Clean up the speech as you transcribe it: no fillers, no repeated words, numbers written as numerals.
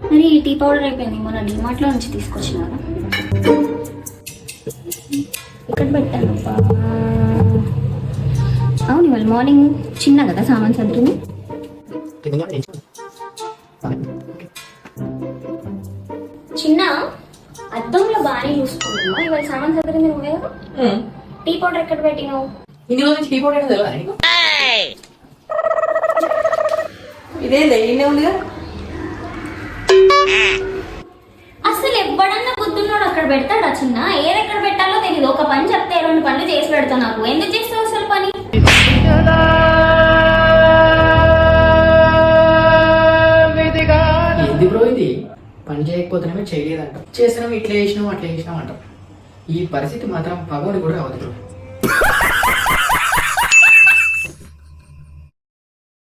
మరి ఈ tea powder అయిపోయింది, మొన్న డిమార్ట్ లో నుంచి తీసుకొచ్చినారా? ఇక్కడ పెట్టాను. అవును, ఇవాళ మార్నింగ్ చిన్న కదా సామాన్ సర్దుని. చిన్న అద్దంలో బాగానే చూసుకున్నావా? ఇవాళ సామాన్ సర్దుని నువ్వే కదా. టీ పౌడర్ ఎక్కడ పెట్టినావు? ఇన్ని రోజులు టీ పౌడర్ తెలియదు. ఇదేంది ఇన్నే ఉందిగా. అసలు ఎప్పుడన్నా బుద్ధున్నోడు అక్కడ పెడతాడా? చిన్న ఏది ఎక్కడ పెట్టాలో తెలియదు. ఒక పని చెప్తే 2 పనులు చేసి పెడతా. నాకు ఎందుకు చేస్తావు అసలు పని? ఏంది బ్రో ఇది? పని చేయకపోతేనేమో చేయలేదంట, చేసినాము ఇట్లా చేసినాము అట్లా చేసినాం అంటాం. ఈ పరిస్థితి మాత్రం పగోడు కూడా అవదు బ్రో.